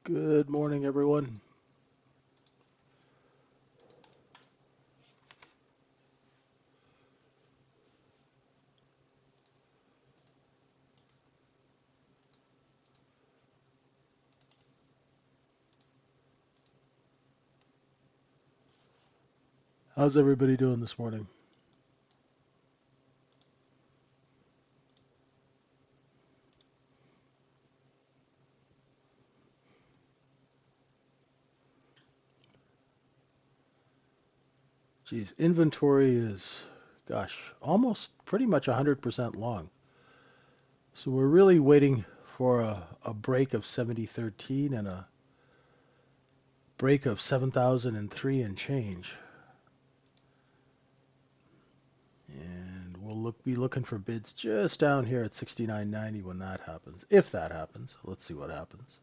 Good morning, everyone. How's everybody doing this morning? Geez, inventory is, gosh, almost pretty much 100% long. So we're really waiting for a break of 7013 and a break of 7003 and change. And we'll be looking for bids just down here at 69.90 when that happens. If that happens, let's see what happens.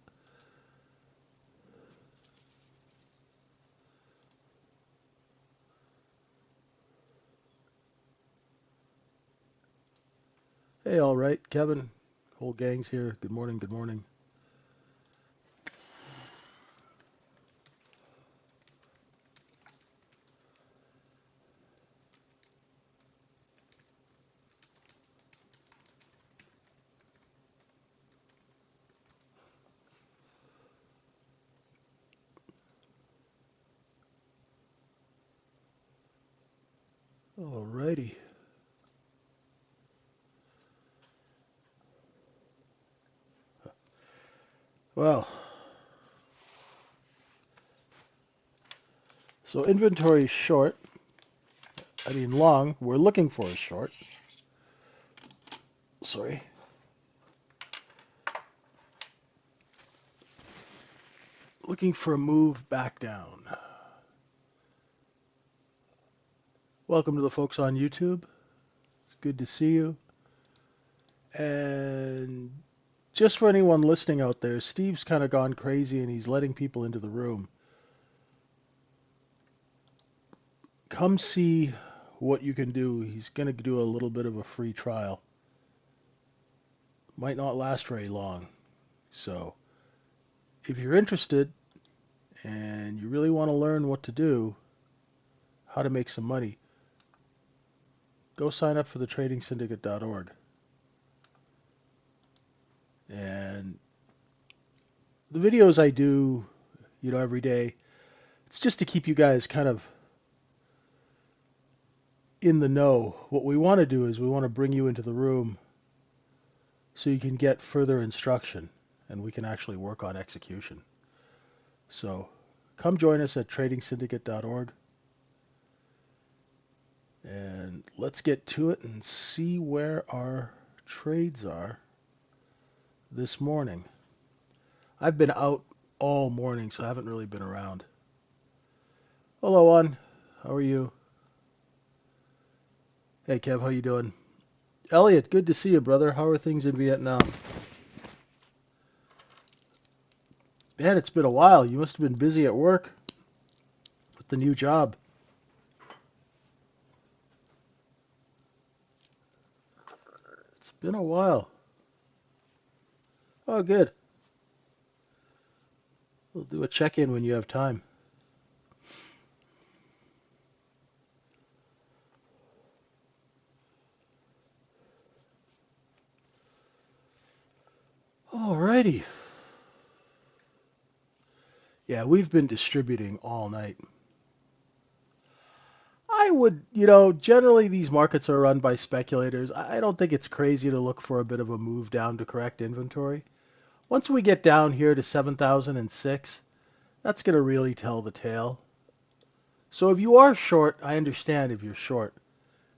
Hey, all right, Kevin. Whole gang's here. Good morning, good morning. All righty. Well, so inventory is short. I mean long. We're looking for a short. Sorry. Looking for a move back down. Welcome to the folks on YouTube. It's good to see you. And just for anyone listening out there, Steve's kind of gone crazy and he's letting people into the room. Come see what you can do. He's going to do a little bit of a free trial. Might not last very long. So if you're interested and you really want to learn what to do, how to make some money, go sign up for the tradingsyndicate.org. And the videos I do, every day, it's just to keep you guys kind of in the know. What we want to do is we want to bring you into the room so you can get further instruction and we can actually work on execution. So come join us at tradingsyndicate.org and let's get to it and see where our trades are this morning. I've been out all morning, so I haven't really been around. Hello, Juan. How are you? Hey, Kev. How you doing? Elliot, good to see you, brother. How are things in Vietnam? Man, it's been a while. You must have been busy at work with the new job. It's been a while. Oh, good. We'll do a check-in when you have time. Alrighty. Yeah, we've been distributing all night. I would, generally these markets are run by speculators. I don't think it's crazy to look for a bit of a move down to correct inventory. Once we get down here to 7,006, that's going to really tell the tale. So if you are short, I understand if you're short.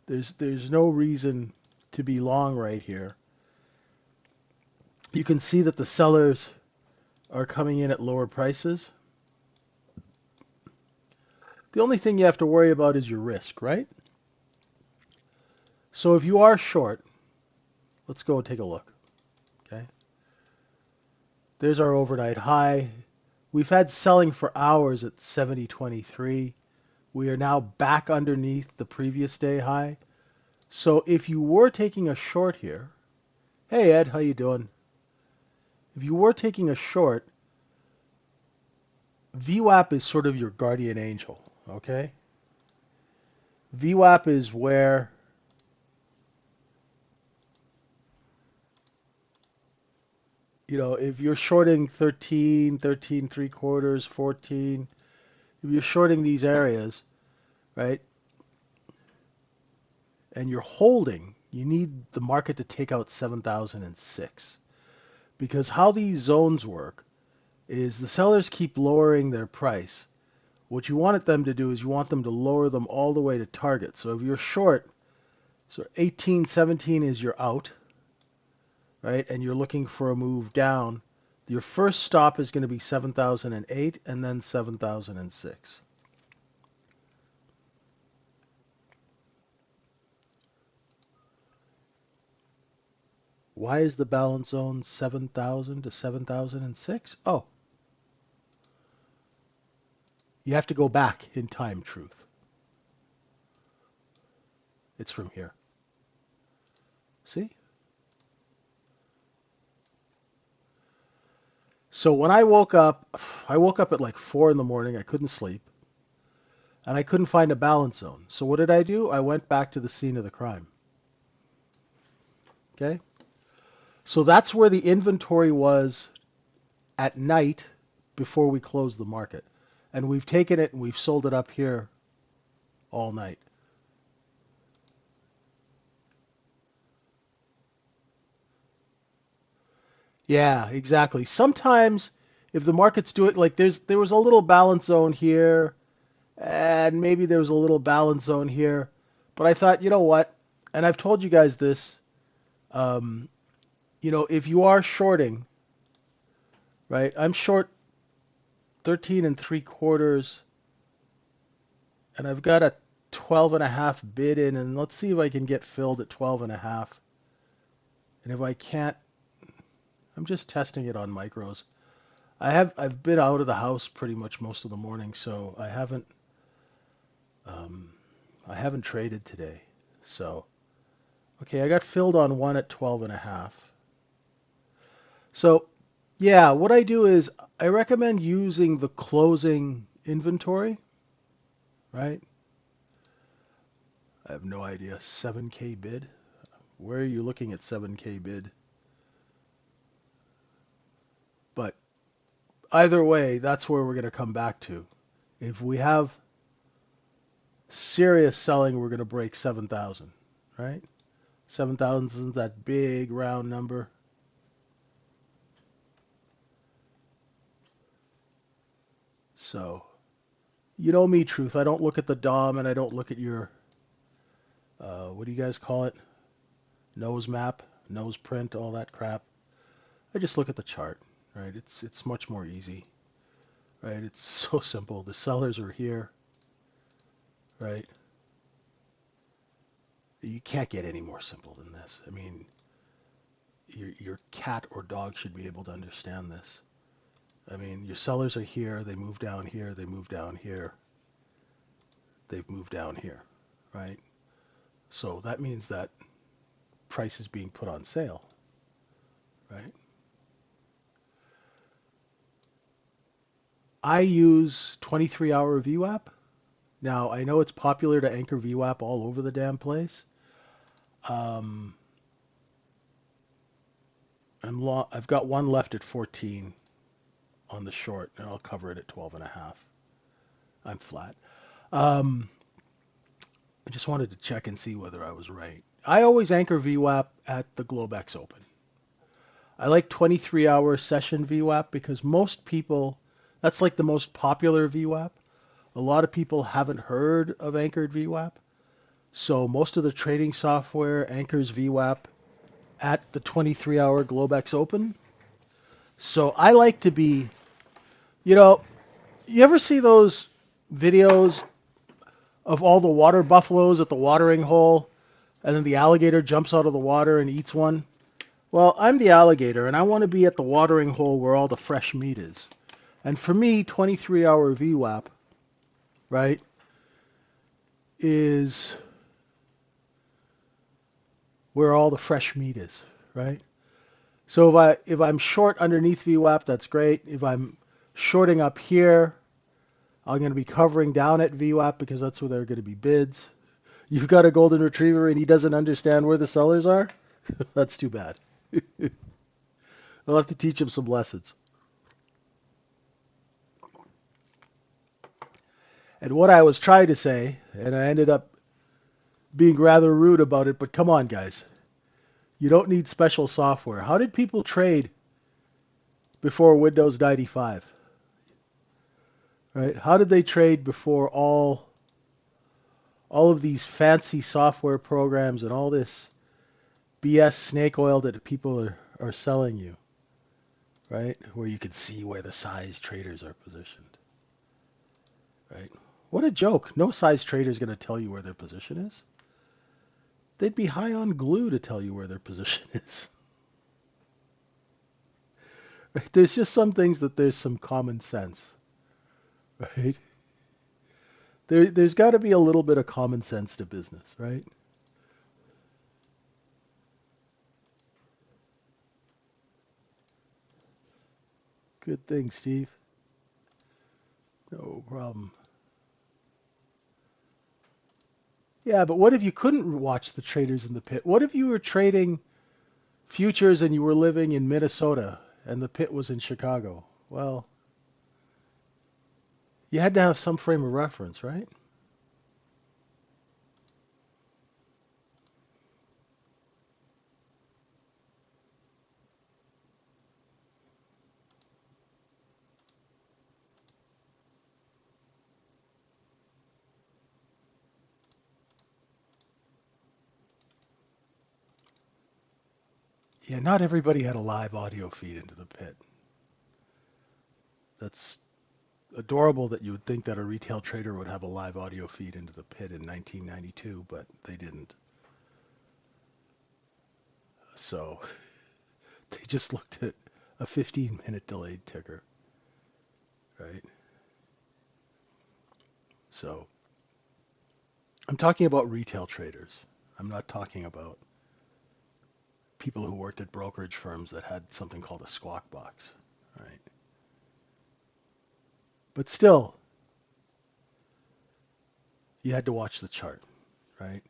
There's no reason to be long right here. You can see that the sellers are coming in at lower prices. The only thing you have to worry about is your risk, right? So if you are short, let's go and take a look. Okay. There's our overnight high. We've had selling for hours at 70.23. We are now back underneath the previous day high. So if you were taking a short here, hey Ed, how you doing? If you were taking a short, VWAP is sort of your guardian angel, okay? VWAP is where, if you're shorting 13, 13 three quarters, 14, if you're shorting these areas, right, and you're holding, you need the market to take out 7,006. Because how these zones work is the sellers keep lowering their price. What you want them to do is you want them to lower them all the way to target. So if you're short, so 18, 17 is your out, right? And you're looking for a move down. Your first stop is going to be 7,008 and then 7,006. Why is the balance zone 7,000 to 7,006? Oh, you have to go back in time, Truth. It's from here. See? So when I woke up at like 4 in the morning. I couldn't sleep. And I couldn't find a balance zone. So what did I do? I went back to the scene of the crime. Okay? So that's where the inventory was at night before we closed the market. And we've taken it and we've sold it up here all night. Yeah, exactly. Sometimes if the markets do it like there was a little balance zone here and maybe there was a little balance zone here, but I thought, you know what? And I've told you guys this, um, if you are shorting, right? I'm short 13 and three quarters and I've got a 12 and a half bid in, and let's see if I can get filled at 12 and a half. And if I can't, I'm just testing it on micros. I've been out of the house pretty much most of the morning, so um, I haven't traded today. So okay, I got filled on one at 12 and a half. So yeah, what I do is I recommend using the closing inventory, right? I have no idea. 7K bid. Where are you looking at 7K bid? But either way, that's where we're going to come back to. If we have serious selling, we're going to break 7,000, right? 7,000 isn't that big round number. So, you know me, Truth. I don't look at the DOM and I don't look at your, what do you guys call it? Nose map, nose print, all that crap. I just look at the chart, right? It's much more easy, right? It's so simple. The sellers are here, right? You can't get any more simple than this. I mean, your cat or dog should be able to understand this. I mean, your sellers are here, they move down here, they move down here, they've moved down here, right? So that means that price is being put on sale, right? I use 23-hour VWAP. Now, I know it's popular to anchor VWAP all over the damn place. Um, I've got one left at 14 on the short, and I'll cover it at 12 and a half. I'm flat. Um, I just wanted to check and see whether I was right. I always anchor VWAP at the Globex Open. I like 23-hour session VWAP because most people, that's like the most popular VWAP. A lot of people haven't heard of anchored VWAP. So most of the trading software anchors VWAP at the 23-hour Globex Open. So I like to be, you know, you ever see those videos of all the water buffaloes at the watering hole and then the alligator jumps out of the water and eats one? Well, I'm the alligator and I want to be at the watering hole where all the fresh meat is. And for me, 23-hour VWAP, right, is where all the fresh meat is, right? So if I'm short underneath VWAP, that's great. If I'm shorting up here, I'm going to be covering down at VWAP because that's where there are going to be bids. You've got a golden retriever and he doesn't understand where the sellers are? That's too bad. I'll have to teach him some lessons. And what I was trying to say, and I ended up being rather rude about it, but come on, guys. You don't need special software. How did people trade before Windows 95? Right? How did they trade before all of these fancy software programs and all this BS snake oil that people are selling you? Right? Where you can see where the size traders are positioned. Right? What a joke. No size trader is going to tell you where their position is. They'd be high on glue to tell you where their position is. Right? There's just some things that there's some common sense. Right? There's got to be a little bit of common sense to business, right? Good thing, Steve. No problem. Yeah, but what if you couldn't watch the traders in the pit? What if you were trading futures and you were living in Minnesota and the pit was in Chicago? Well, you had to have some frame of reference, right? Yeah, not everybody had a live audio feed into the pit. That's adorable that you would think that a retail trader would have a live audio feed into the pit in 1992, but they didn't. So they just looked at a 15-minute delayed ticker, right? So I'm talking about retail traders. I'm not talking about people who worked at brokerage firms that had something called a squawk box, right? But still, you had to watch the chart, right?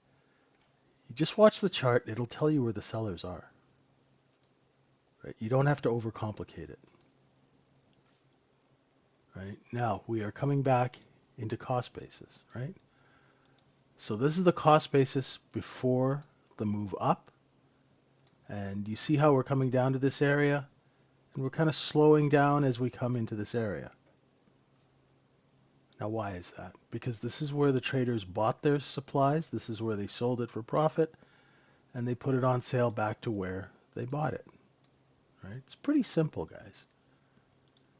You just watch the chart, it'll tell you where the sellers are, right? You don't have to overcomplicate it, right? Now, we are coming back into cost basis, right? So this is the cost basis before the move up. And you see how we're coming down to this area? And we're kind of slowing down as we come into this area. Now, why is that? Because this is where the traders bought their supplies. This is where they sold it for profit. And they put it on sale back to where they bought it. Right? It's pretty simple, guys.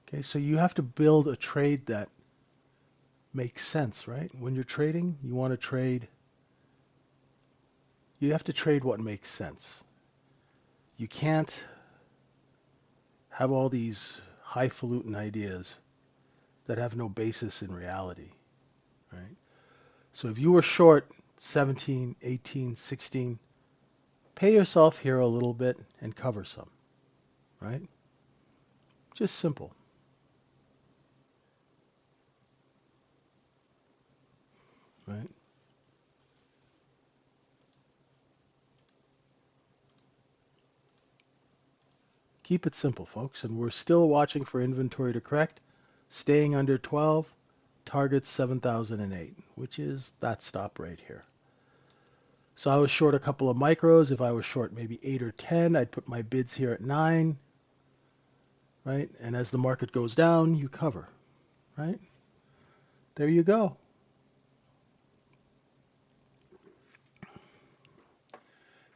Okay, so you have to build a trade that makes sense, right? When you're trading, you want to trade, you have to trade what makes sense. You can't have all these highfalutin ideas that have no basis in reality, right? So if you were short 17, 18, 16, pay yourself here a little bit and cover some, right? Just simple, right? Keep it simple, folks. And we're still watching for inventory to correct, staying under 12, target 7,008, which is that stop right here. So I was short a couple of micros. If I was short maybe 8 or 10, I'd put my bids here at 9, right? And as the market goes down, you cover, right? There you go.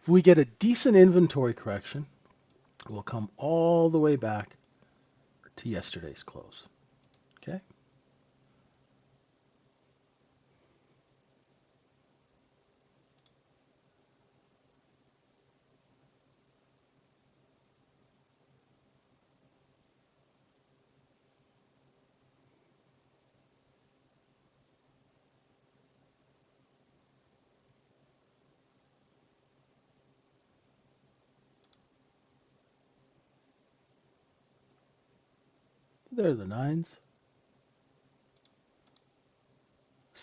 If we get a decent inventory correction, we'll come all the way back to yesterday's close. Okay? There are the nines.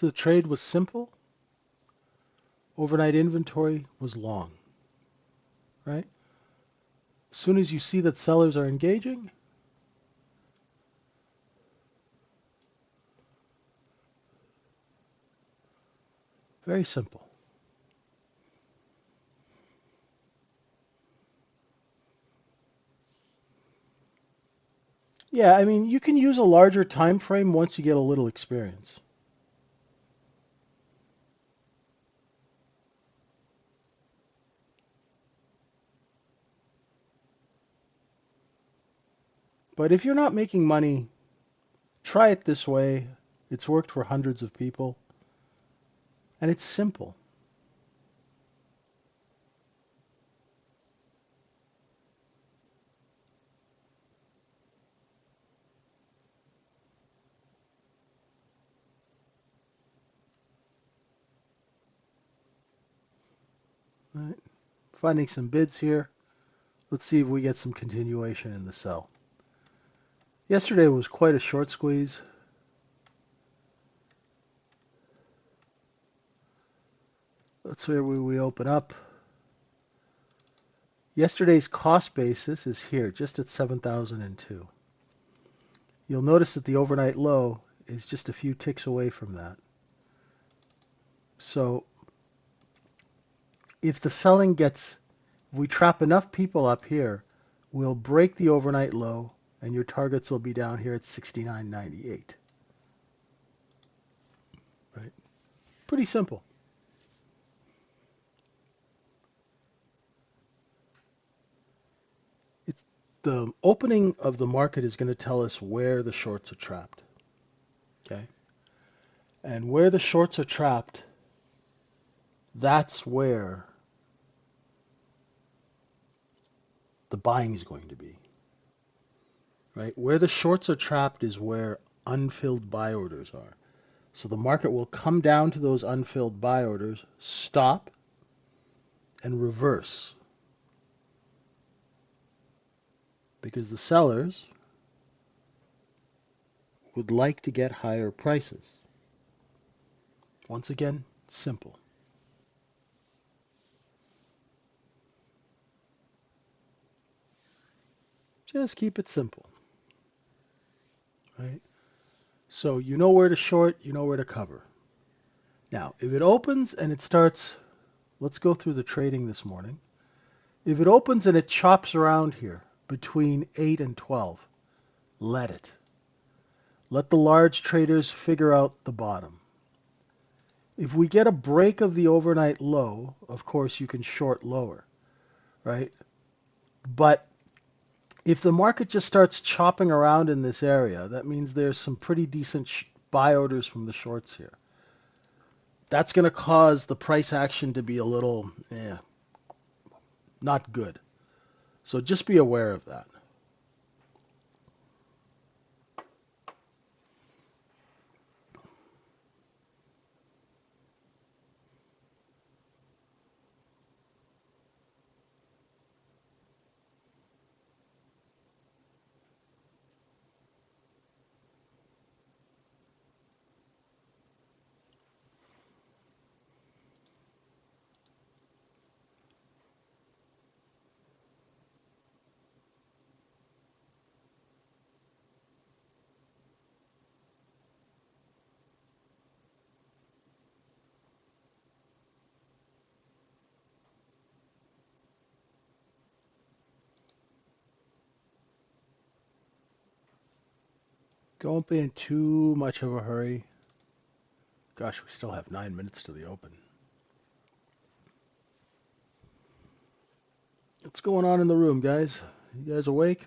the trade was simple, overnight inventory was long, right? As soon as you see that sellers are engaging, very simple. Yeah, I mean, you can use a larger time frame once you get a little experience. But if you're not making money, try it this way. It's worked for hundreds of people, and it's simple. All right. Finding some bids here. Let's see if we get some continuation in the sell. Yesterday was quite a short squeeze. That's where we open up. Yesterday's cost basis is here, just at 7,002. You'll notice that the overnight low is just a few ticks away from that. So if the selling gets, if we trap enough people up here, we'll break the overnight low, and your targets will be down here at 69.98. Right? Pretty simple. It's the opening of the market is going to tell us where the shorts are trapped. Okay? And where the shorts are trapped, that's where the buying is going to be. Right? Where the shorts are trapped is where unfilled buy orders are. So the market will come down to those unfilled buy orders, stop, and reverse. Because the sellers would like to get higher prices. Once again, simple. Just keep it simple. Right? So you know where to short, you know where to cover. Now, if it opens and it starts, let's go through the trading this morning. If it opens and it chops around here between 8 and 12, let it. Let the large traders figure out the bottom. If we get a break of the overnight low, of course you can short lower, right? But if the market just starts chopping around in this area, that means there's some pretty decent buy orders from the shorts here. That's going to cause the price action to be a little, not good. So just be aware of that. Don't be in too much of a hurry. Gosh, we still have 9 minutes to the open. What's going on in the room, guys? You guys awake?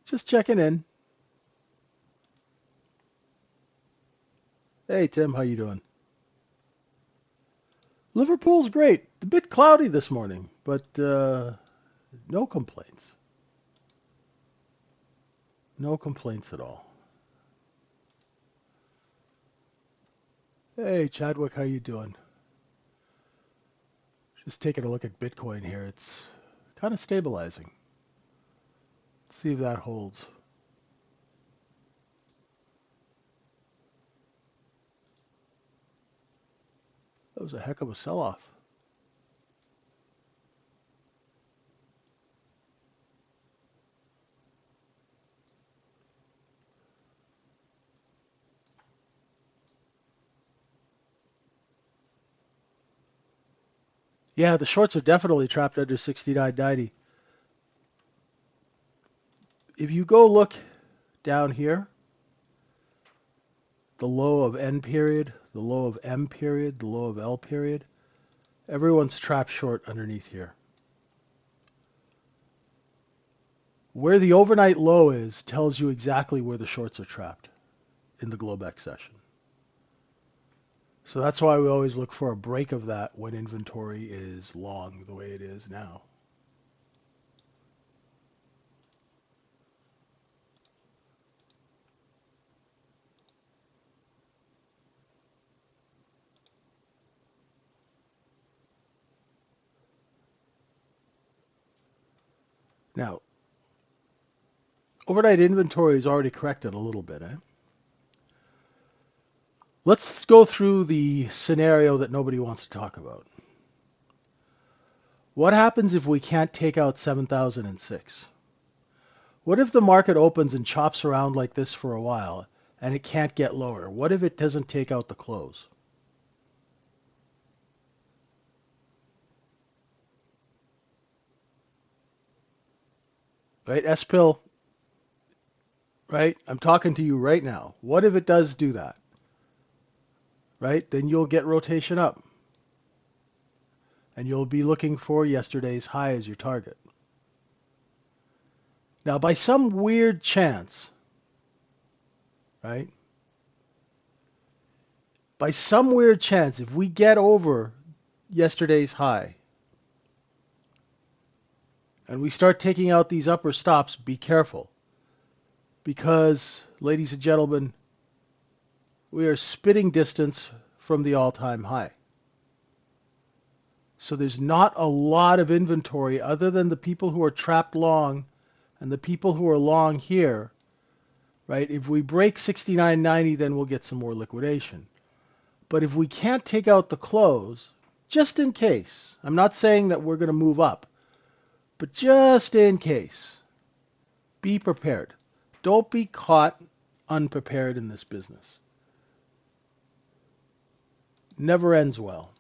Just checking in. Hey, Tim, how you doing? Liverpool's great. A bit cloudy this morning, but no complaints. No complaints at all. Hey, Chadwick, how you doing? Just taking a look at Bitcoin here. It's kind of stabilizing. Let's see if that holds. That was a heck of a sell-off. Yeah, the shorts are definitely trapped under 69.90. If you go look down here, the low of N period, the low of M period, the low of L period, everyone's trapped short underneath here. Where the overnight low is tells you exactly where the shorts are trapped in the Globex session. So that's why we always look for a break of that when inventory is long the way it is now. Now, overnight inventory is already corrected a little bit. Let's go through the scenario that nobody wants to talk about. What happens if we can't take out 7,006? What if the market opens and chops around like this for a while and it can't get lower? What if it doesn't take out the close? Right, S-Pill, right? I'm talking to you right now. What if it does do that? Right? Then you'll get rotation up. And you'll be looking for yesterday's high as your target. Now, by some weird chance, right? By some weird chance, if we get over yesterday's high and we start taking out these upper stops, be careful. Because, ladies and gentlemen, we are spitting distance from the all-time high. So there's not a lot of inventory other than the people who are trapped long and the people who are long here, right? If we break 69.90, then we'll get some more liquidation. But if we can't take out the close, just in case, I'm not saying that we're going to move up, but just in case, be prepared. Don't be caught unprepared in this business. Never ends well.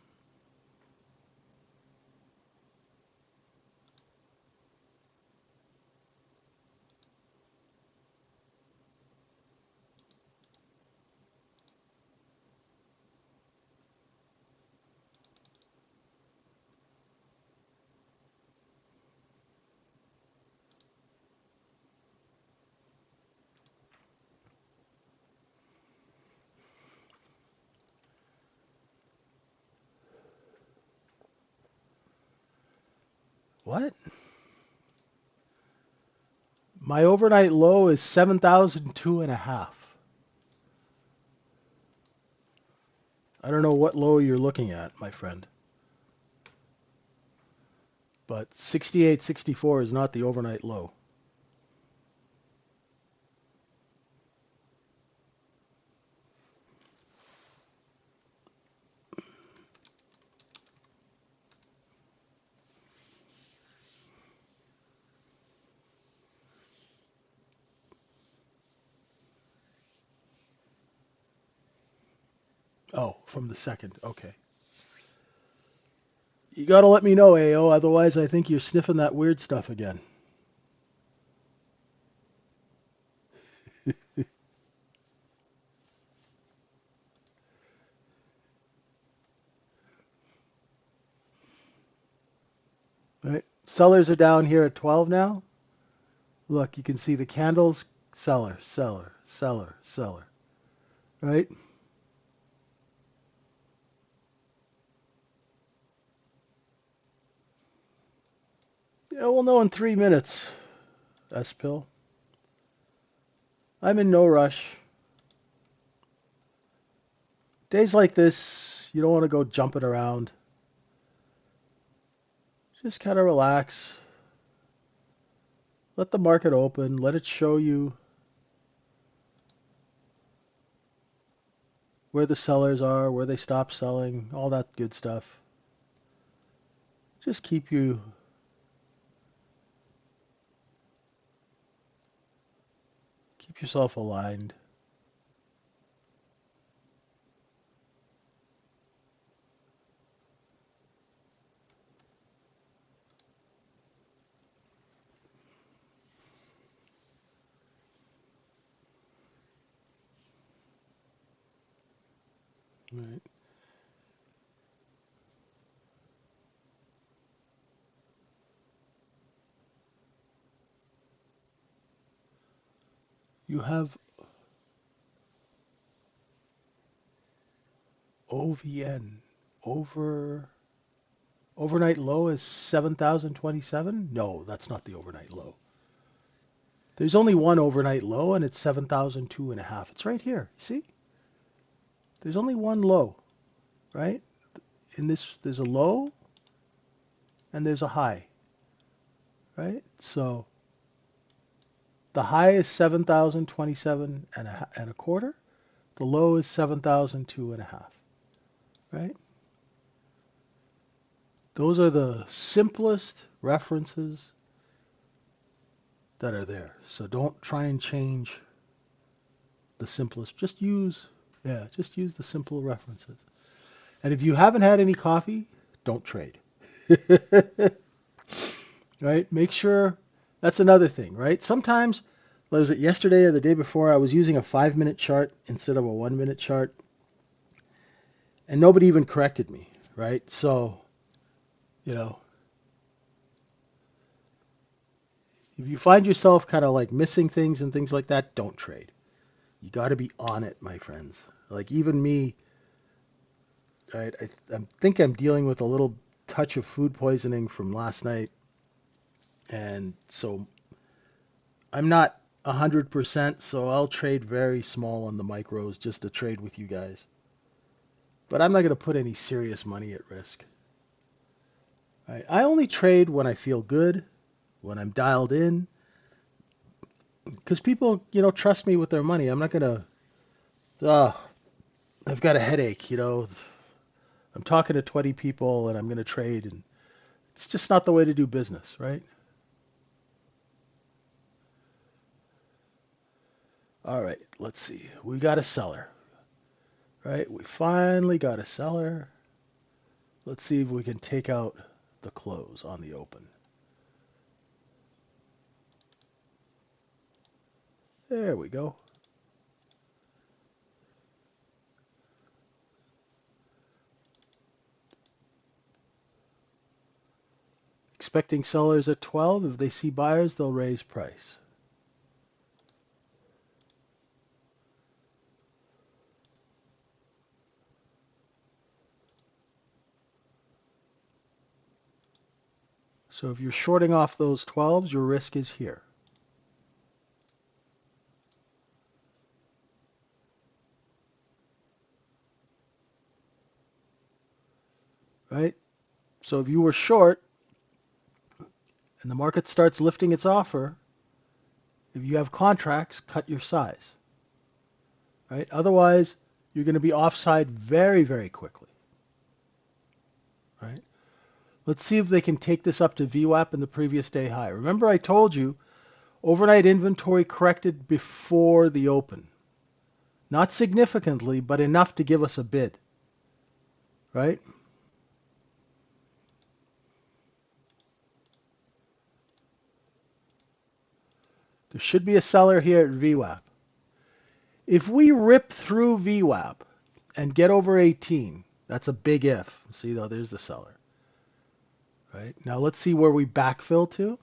What? My overnight low is 7,002.5. I don't know what low you're looking at, my friend. But 68.64 is not the overnight low. Oh, from the second. Okay. You got to let me know, AO, otherwise I think you're sniffing that weird stuff again. Right? Sellers are down here at 12 now. Look, you can see the candles, seller, seller, seller, seller. Right? Yeah, we'll know in 3 minutes, S-Pill. I'm in no rush. Days like this, you don't want to go jumping around. Just kind of relax. Let the market open. Let it show you where the sellers are, where they stop selling, all that good stuff. Just keep yourself aligned. Right. You have OVN. Overnight low is 7,027? No, that's not the overnight low. There's only one overnight low, and it's 7,002 and a half. It's right here. See? There's only one low, right? In this, there's a low and there's a high, right? So the high is 7,027 and a quarter. The low is 7,002 and a half, right? Those are the simplest references that are there. So don't try and change the simplest. Just use the simple references. And if you haven't had any coffee, don't trade. Right? Make sure that's another thing, right? Sometimes, was it yesterday or the day before, I was using a 5-minute chart instead of a 1-minute chart, and nobody even corrected me, right? So, you know, if you find yourself kind of like missing things and things like that, don't trade. You got to be on it, my friends. Like even me, right? I think I'm dealing with a little touch of food poisoning from last night, and so I'm not 100%, so I'll trade very small on the micros just to trade with you guys. But I'm not going to put any serious money at risk. Right? I only trade when I feel good, when I'm dialed in, because people, trust me with their money. I'm not going to, I've got a headache, I'm talking to 20 people and I'm going to trade, and it's just not the way to do business, right? All right, let's see. We got a seller, right? We finally got a seller. Let's see if we can take out the close on the open. There we go. Expecting sellers at 12. If they see buyers, they'll raise price. So if you're shorting off those 12s, your risk is here. Right? So if you were short and the market starts lifting its offer, if you have contracts, cut your size. Right? Otherwise, you're going to be offside very, very quickly. Right? Let's see if they can take this up to VWAP and the previous day high. Remember I told you overnight inventory corrected before the open. Not significantly, but enough to give us a bid. Right? There should be a seller here at VWAP. If we rip through VWAP and get over 18, that's a big if. See, though, there's the seller. Right? Now let's see where we backfill to.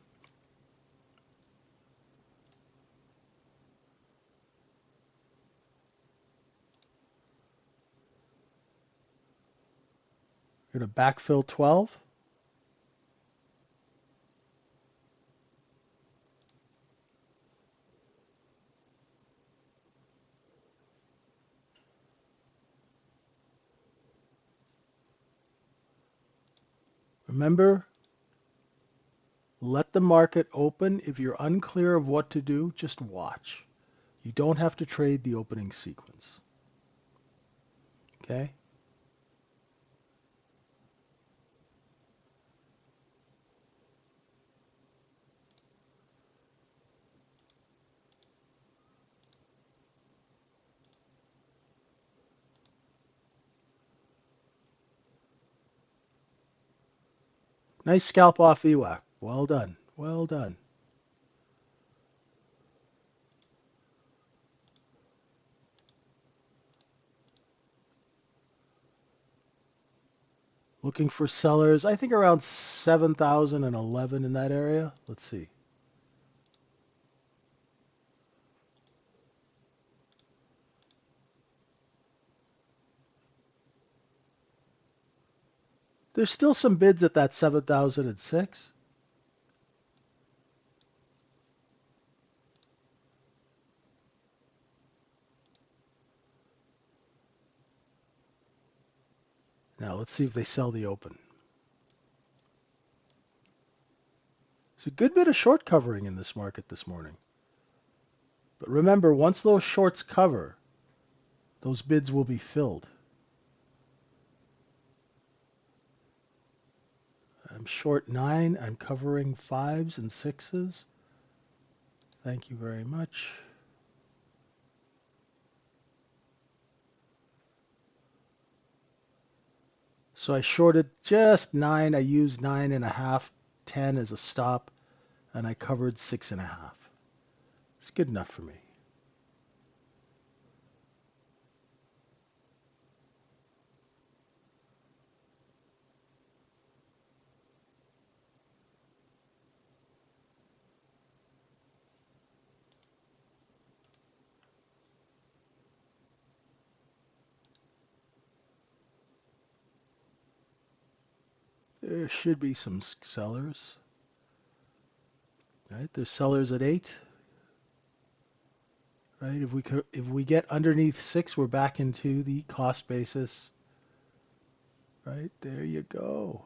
We're going to backfill 12. Remember, let the market open. If you're unclear of what to do, just watch. You don't have to trade the opening sequence. Okay? Nice scalp off VWAP. Well done. Well done. Looking for sellers, I think around 7,011 in that area. Let's see. There's still some bids at that 7,006. Now let's see if they sell the open. There's a good bit of short covering in this market this morning. But remember, once those shorts cover, those bids will be filled. I'm short 9. I'm covering 5s and 6s. Thank you very much. So I shorted just 9. I used 9.5, 10 as a stop, and I covered 6.5. It's good enough for me. There should be some sellers. Right? There's sellers at 8. Right? If we get underneath 6, we're back into the cost basis. Right? There you go.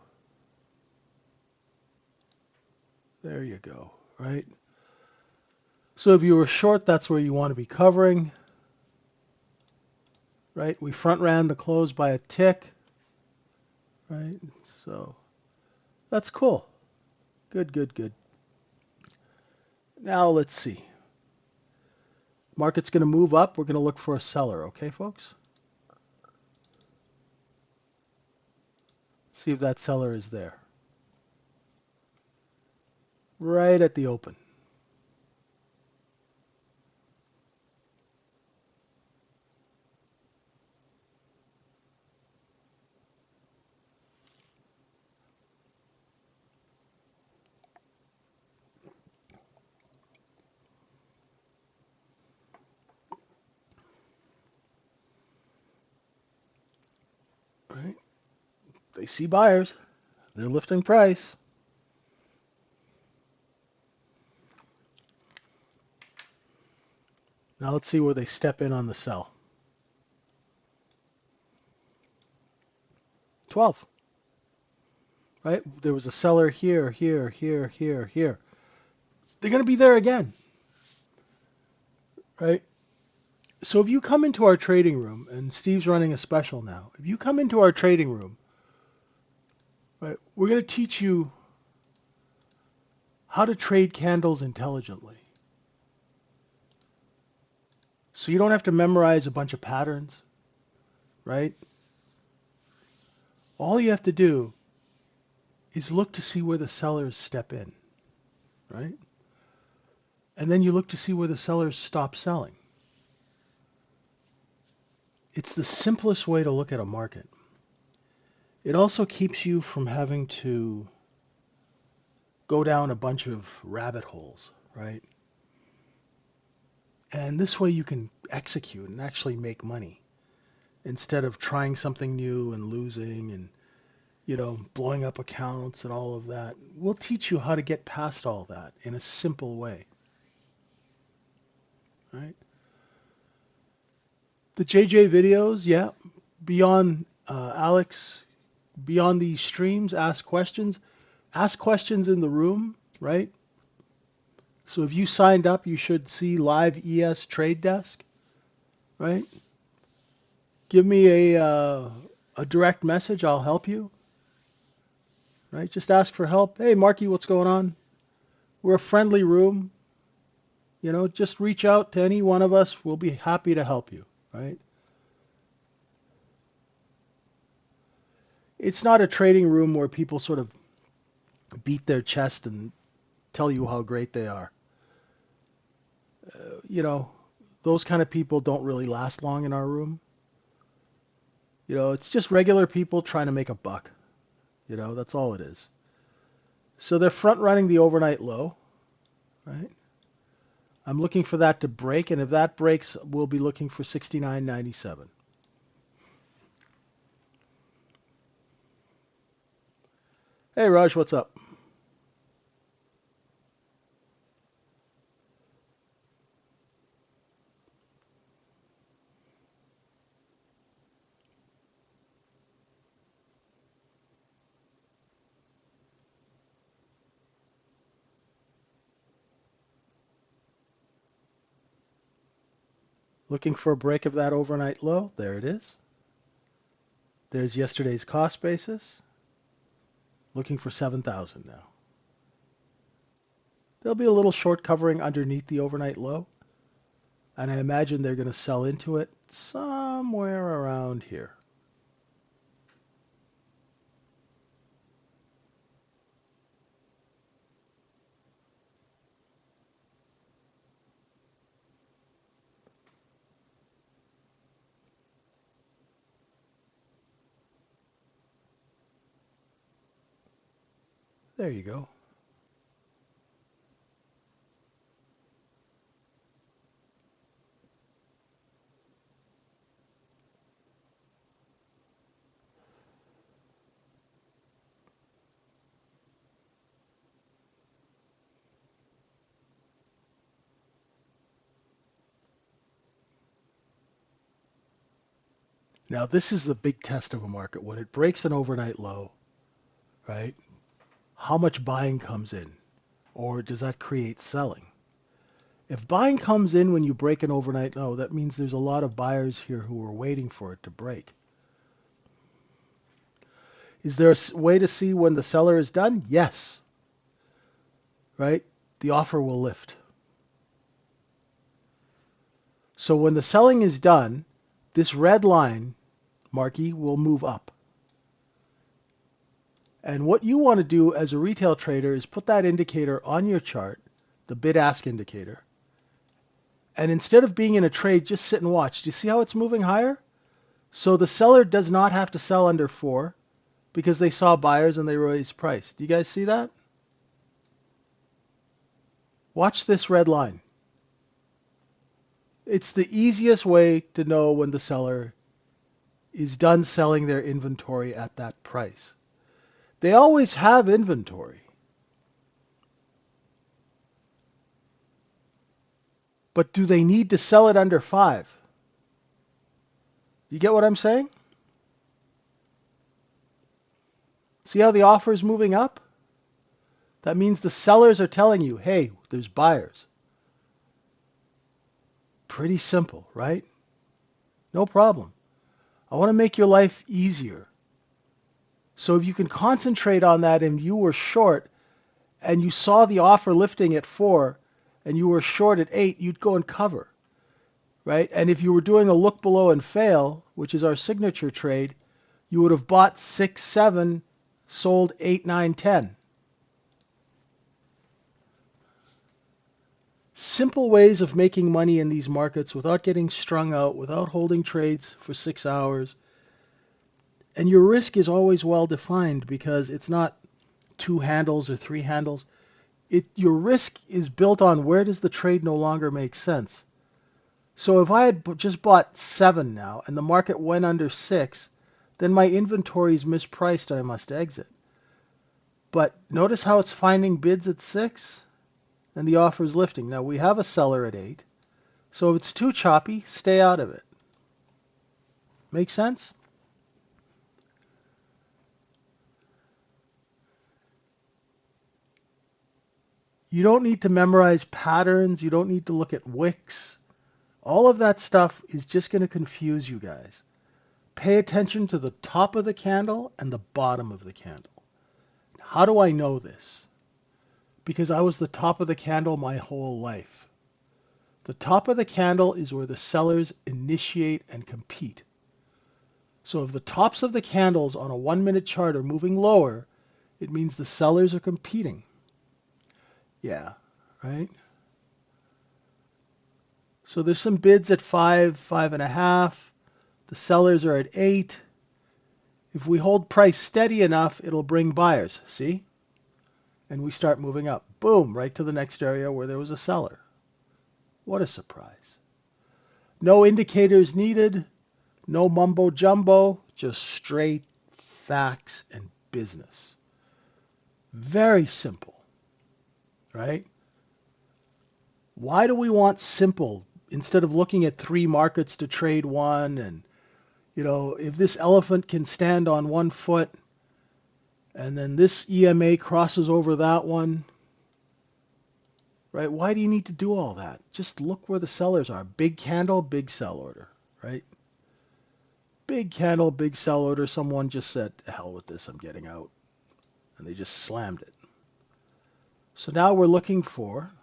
There you go. Right? So if you were short, that's where you want to be covering. Right? We front ran the close by a tick. Right? So that's cool. Good, good, good. Now let's see. Market's going to move up. We're going to look for a seller. Okay, folks? See if that seller is there. Right at the open. Right? They see buyers. They're lifting price. Now let's see where they step in on the sell. 12. Right? There was a seller here, here, here, here, here. They're going to be there again. Right? So if you come into our trading room, and Steve's running a special now, if you come into our trading room, right, we're going to teach you how to trade candles intelligently. So you don't have to memorize a bunch of patterns, right? All you have to do is look to see where the sellers step in, right? And then you look to see where the sellers stop selling. It's the simplest way to look at a market. It also keeps you from having to go down a bunch of rabbit holes, right? And this way you can execute and actually make money instead of trying something new and losing and, blowing up accounts and all of that. We'll teach you how to get past all that in a simple way, right? The JJ videos, yeah, be on Alex, be on these streams, ask questions. Ask questions in the room, right? So if you signed up, you should see live ES trade desk, right? Give me a direct message. I'll help you, right? Just ask for help. Hey, Marky, what's going on? We're a friendly room. You know, just reach out to any one of us. We'll be happy to help you, right? It's not a trading room where people sort of beat their chest and tell you how great they are. You know, those kind of people don't really last long in our room. You know, it's just regular people trying to make a buck. You know, that's all it is. So they're front running the overnight low, right? I'm looking for that to break, and if that breaks, we'll be looking for 69.97. Hey, Raj, what's up? Looking for a break of that overnight low. There it is. There's yesterday's cost basis. Looking for 7,000 now. There'll be a little short covering underneath the overnight low, and I imagine they're going to sell into it somewhere around here. There you go. Now, this is the big test of a market. When it breaks an overnight low, right? How much buying comes in? Or does that create selling? If buying comes in when you break an overnight low, that means there's a lot of buyers here who are waiting for it to break. Is there a way to see when the seller is done? Yes. Right? The offer will lift. So when the selling is done, this red line, Marky, will move up. And what you want to do as a retail trader is put that indicator on your chart, the bid-ask indicator. And instead of being in a trade, just sit and watch. Do you see how it's moving higher? So the seller does not have to sell under 4 because they saw buyers and they raised price. Do you guys see that? Watch this red line. It's the easiest way to know when the seller is done selling their inventory at that price. They always have inventory. But do they need to sell it under 5? You get what I'm saying? See how the offer is moving up? That means the sellers are telling you, hey, there's buyers. Pretty simple, right? No problem. I want to make your life easier. So if you can concentrate on that and you were short and you saw the offer lifting at 4 and you were short at 8, you'd go and cover, right? And if you were doing a look below and fail, which is our signature trade, you would have bought 6, 7, sold 8, 9, 10. Simple ways of making money in these markets without getting strung out, without holding trades for 6 hours. And your risk is always well defined because it's not 2 handles or 3 handles. Your risk is built on where does the trade no longer make sense. So if I had just bought 7 now and the market went under 6, then my inventory is mispriced and I must exit. But notice how it's finding bids at 6 and the offer is lifting. Now we have a seller at 8. So if it's too choppy, stay out of it. Make sense? You don't need to memorize patterns. You don't need to look at wicks. All of that stuff is just going to confuse you guys. Pay attention to the top of the candle and the bottom of the candle. How do I know this? Because I was the top of the candle my whole life. The top of the candle is where the sellers initiate and compete. So if the tops of the candles on a 1-minute chart are moving lower, it means the sellers are competing. Yeah, right? So there's some bids at 5, 5.5. The sellers are at 8. If we hold price steady enough, it'll bring buyers. See? And we start moving up. Boom, right to the next area where there was a seller. What a surprise. No indicators needed. No mumbo jumbo. Just straight facts and business. Very simple, right? Why do we want simple instead of looking at 3 markets to trade one? And, if this elephant can stand on 1 foot and then this EMA crosses over that one, right? Why do you need to do all that? Just look where the sellers are. Big candle, big sell order, right? Big candle, big sell order. Someone just said, "The hell with this, I'm getting out." And they just slammed it. So now we're looking for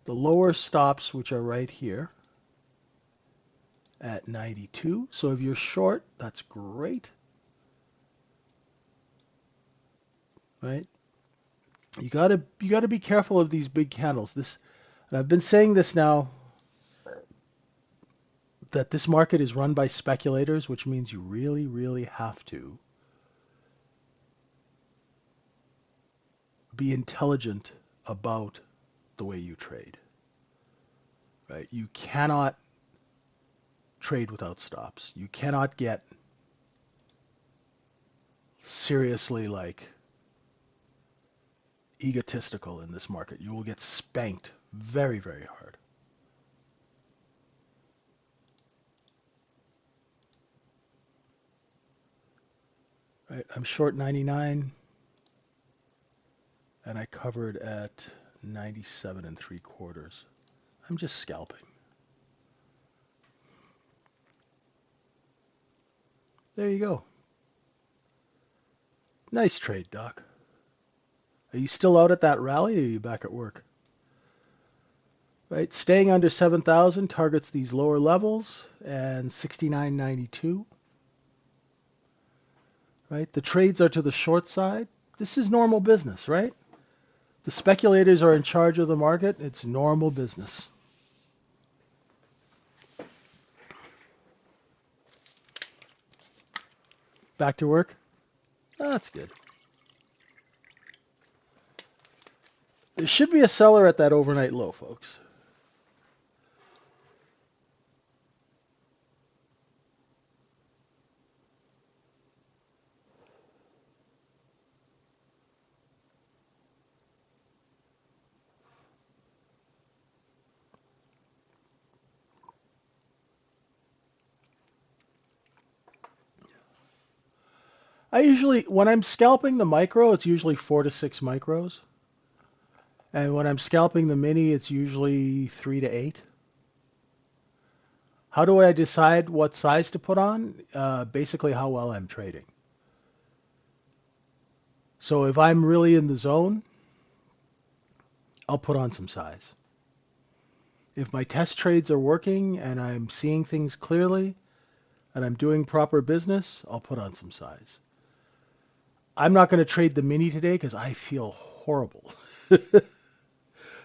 the lower stops, which are right here at 92. So if you're short, that's great, right? You gotta be careful of these big candles. And I've been saying this now, that this market is run by speculators, which means you really, really have to be intelligent about the way you trade, right? You cannot trade without stops. You cannot get seriously egotistical in this market. You will get spanked very, very hard. Right? I'm short 99 and I covered at 97 3/4. I'm just scalping. There you go. Nice trade, Doc. Are you still out at that rally or are you back at work? Right, staying under 7,000 targets these lower levels and 69.92. Right, the trades are to the short side. This is normal business, right? The speculators are in charge of the market. It's normal business. Back to work? That's good. There should be a seller at that overnight low, folks. When I'm scalping the micro, it's usually 4 to 6 micros. And when I'm scalping the mini, it's usually 3 to 8. How do I decide what size to put on? Basically how well I'm trading. So if I'm really in the zone, I'll put on some size. If my test trades are working and I'm seeing things clearly and I'm doing proper business, I'll put on some size. I'm not going to trade the mini today because I feel horrible.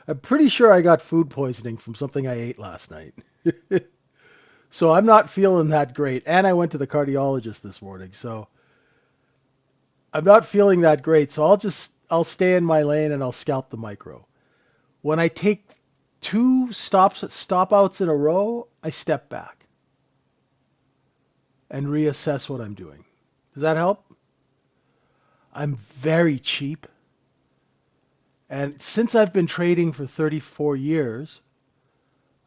I'm pretty sure I got food poisoning from something I ate last night. So I'm not feeling that great. And I went to the cardiologist this morning. So I'm not feeling that great. So I'll stay in my lane and I'll scalp the micro. When I take 2 stop outs in a row, I step back and reassess what I'm doing. Does that help? I'm very cheap. And since I've been trading for 34 years,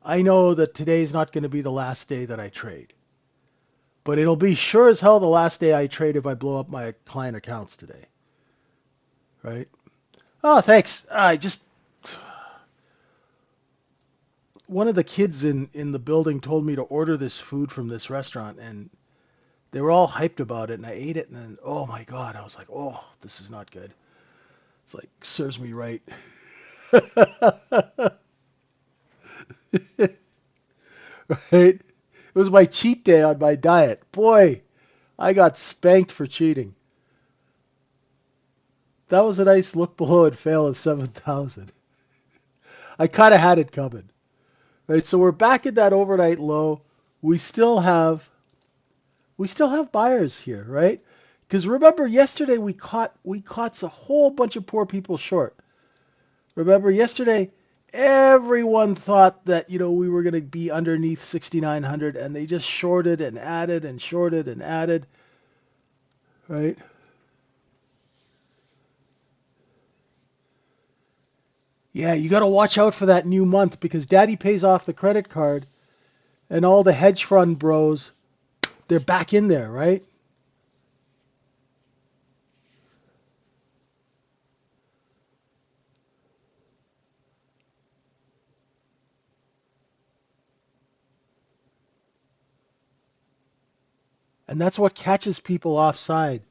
I know that today's not going to be the last day that I trade. But it'll be sure as hell the last day I trade if I blow up my client accounts today. Right? Oh, thanks. One of the kids in the building told me to order this food from this restaurant, and they were all hyped about it, and I ate it, and then, oh my God, I was like, oh, this is not good. It's like, serves me right. Right? It was my cheat day on my diet. Boy, I got spanked for cheating. That was a nice look below and fail of 7,000. I kind of had it coming. Right? So we're back at that overnight low. We still have we still have buyers here, right? Because remember yesterday we caught a whole bunch of poor people short. Remember yesterday everyone thought that we were going to be underneath 6,900 and they just shorted and added and shorted and added, right? Yeah, you got to watch out for that new month because daddy pays off the credit card and all the hedge fund bros, they're back in there, right? And that's what catches people offside.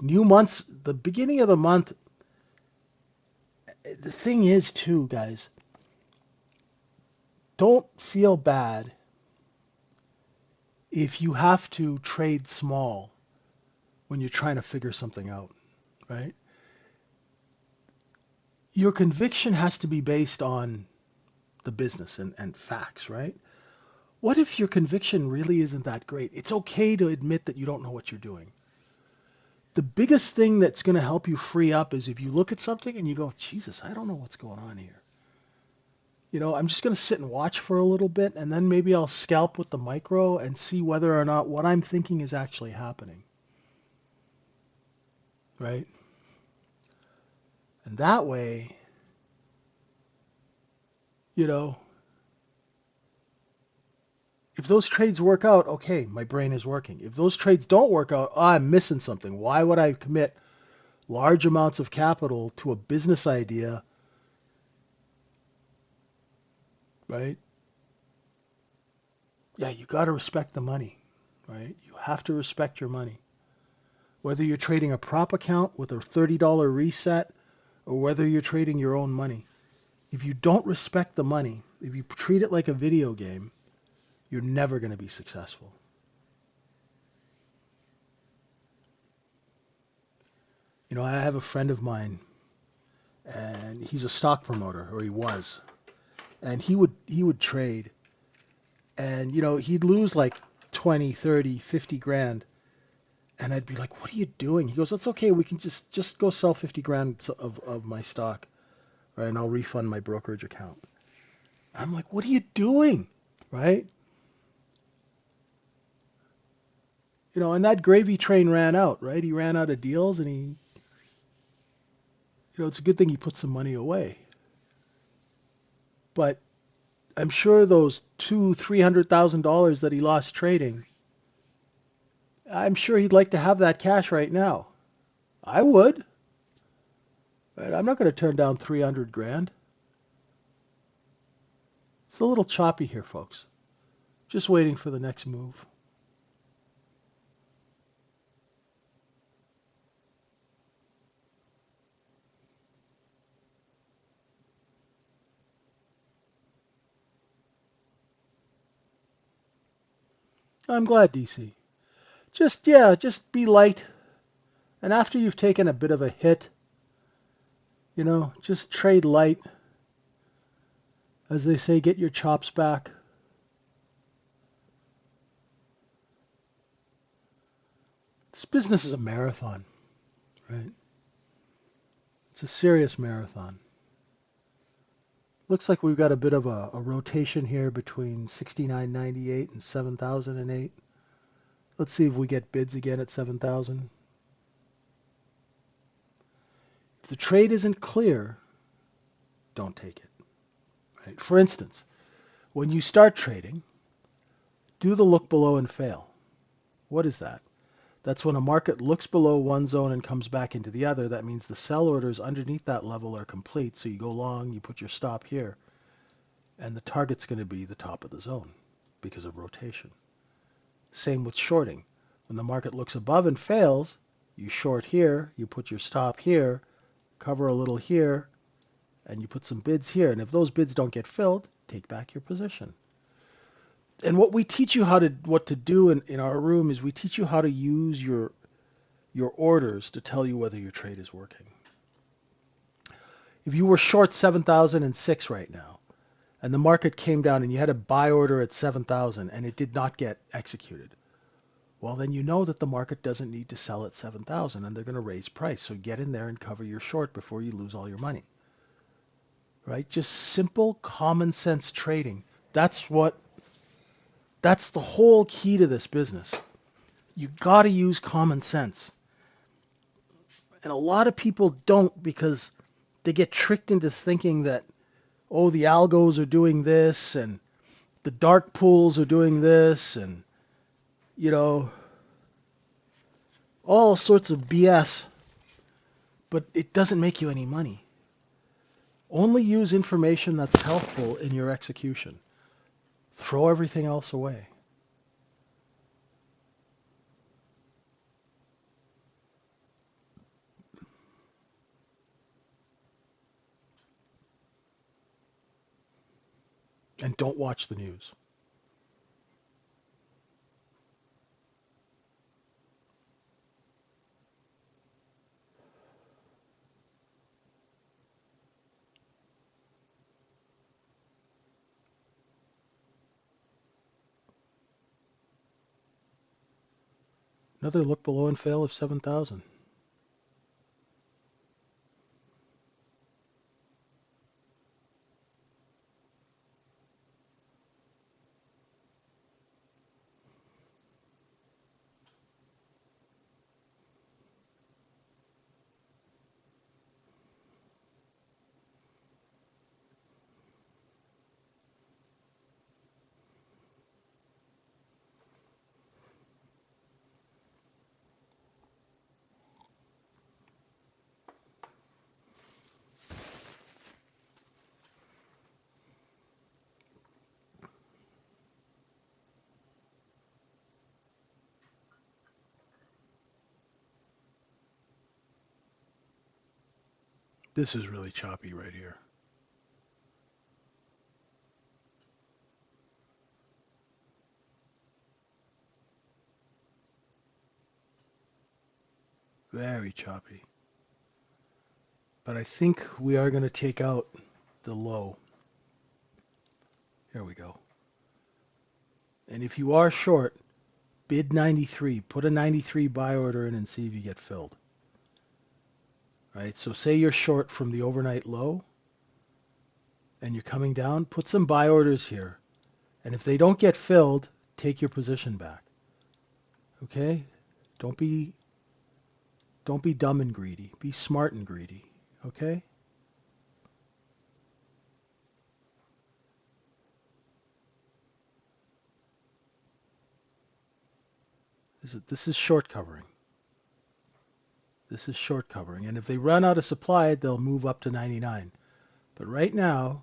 New months, the beginning of the month, the thing is too, guys, don't feel bad if you have to trade small when you're trying to figure something out, right? Your conviction has to be based on the business and facts, right? What if your conviction really isn't that great? It's okay to admit that you don't know what you're doing. The biggest thing that's going to help you free up is if you look at something and you go, Jesus, I don't know what's going on here. I'm just going to sit and watch for a little bit and then maybe I'll scalp with the micro and see whether or not what I'm thinking is actually happening, right? And that way, you know, if those trades work out, okay, my brain is working. If those trades don't work out, oh, I'm missing something. Why would I commit large amounts of capital to a business idea, right? Yeah, you got to respect the money, right? You have to respect your money. Whether you're trading a prop account with a $30 reset or whether you're trading your own money. If you don't respect the money, if you treat it like a video game, you're never going to be successful. I have a friend of mine and he's a stock promoter, or he was. And he would trade and he'd lose like 20, 30, 50 grand. And I'd be like, "What are you doing?" He goes, "That's okay. We can just go sell 50 grand of my stock, right? And I'll refund my brokerage account." I'm like, "What are you doing?" Right? And that gravy train ran out, right? He ran out of deals and it's a good thing he put some money away. But I'm sure those $300,000 that he lost trading, I'm sure he'd like to have that cash right now. I would. Right? I'm not going to turn down 300 grand. It's a little choppy here, folks. Just waiting for the next move. I'm glad, DC. Just be light. And after you've taken a bit of a hit, just trade light. As they say, get your chops back. This business is a marathon, right? It's a serious marathon. Looks like we've got a bit of a rotation here between 69.98 and 7,008. Let's see if we get bids again at 7,000. If the trade isn't clear, don't take it. Right? For instance, when you start trading, do the look below and fail. What is that? That's when a market looks below one zone and comes back into the other. That means the sell orders underneath that level are complete. So you go long, you put your stop here, and the target's going to be the top of the zone because of rotation. Same with shorting. When the market looks above and fails, you short here, you put your stop here, cover a little here, and you put some bids here. And if those bids don't get filled, take back your position. And what we teach you what to do in our room is we teach you how to use your orders to tell you whether your trade is working. If you were short 7,006 right now, and the market came down and you had a buy order at 7,000 and it did not get executed, well, then you know that the market doesn't need to sell at 7,000 and they're going to raise price. So get in there and cover your short before you lose all your money. Right? Just simple common sense trading. That's the whole key to this business. You got to use common sense. And a lot of people don't because they get tricked into thinking that, oh, the algos are doing this and the dark pools are doing this and, all sorts of BS. But it doesn't make you any money. Only use information that's helpful in your execution. Throw everything else away. And don't watch the news. Another look below and fail of 7,000. This is really choppy right here. Very choppy. But I think we are going to take out the low. Here we go. And if you are short, bid 93. Put a 93 buy order in and see if you get filled. Right? So say you're short from the overnight low and you're coming down, put some buy orders here. And if they don't get filled, take your position back. Okay? Don't be dumb and greedy. Be smart and greedy. Okay? This is short covering. This is short covering. And if they run out of supply, they'll move up to 99. But right now,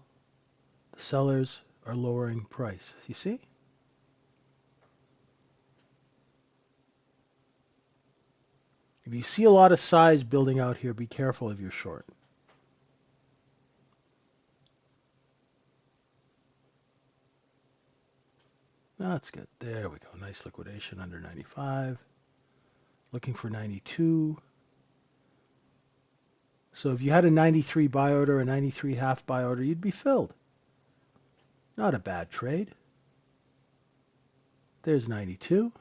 the sellers are lowering price. You see? If you see a lot of size building out here, be careful if you're short. That's good. There we go. Nice liquidation under 95. Looking for 92. So if you had a 93 buy order, a 93 half buy order, you'd be filled. Not a bad trade. There's 92.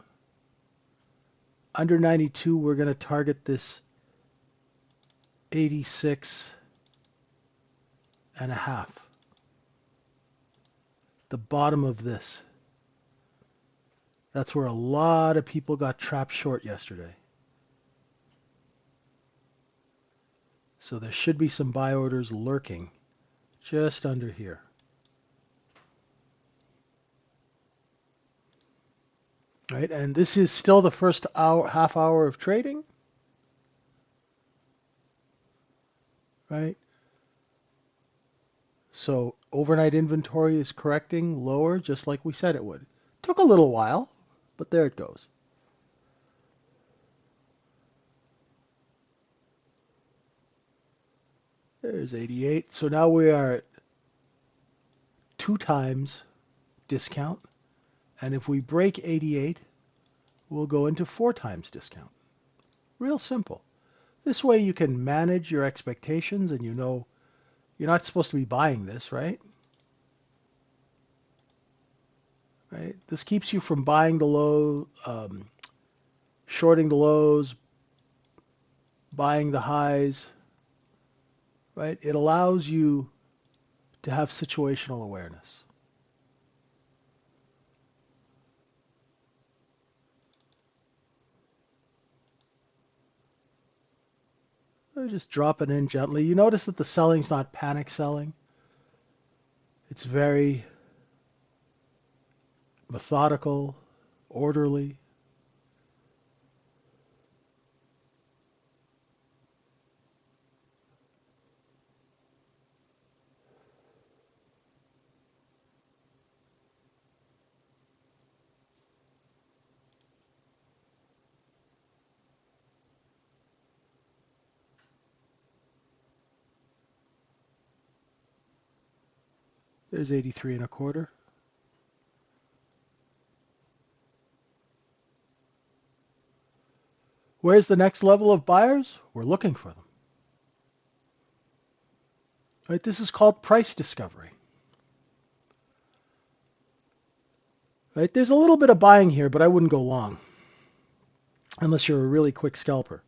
Under 92, we're going to target this 86 and a half. The bottom of this. That's where a lot of people got trapped short yesterday. So there should be some buy orders lurking just under here. right? And this is still the first hour, half hour of trading, right? So overnight inventory is correcting lower, just like we said it would. Took a little while, but there it goes. There's 88. So now we are at 2 times discount. And if we break 88, we'll go into 4 times discount. Real simple. This way you can manage your expectations and you know you're not supposed to be buying this, right? Right? This keeps you from buying the low, shorting the lows, buying the highs, right? It allows you to have situational awareness. So just drop it in gently. You notice that the selling's not panic selling. It's very methodical, orderly. There's 83 and a quarter. Where's the next level of buyers? We're looking for them. Right? This is called price discovery. Right? There's a little bit of buying here, but I wouldn't go long unless you're a really quick scalper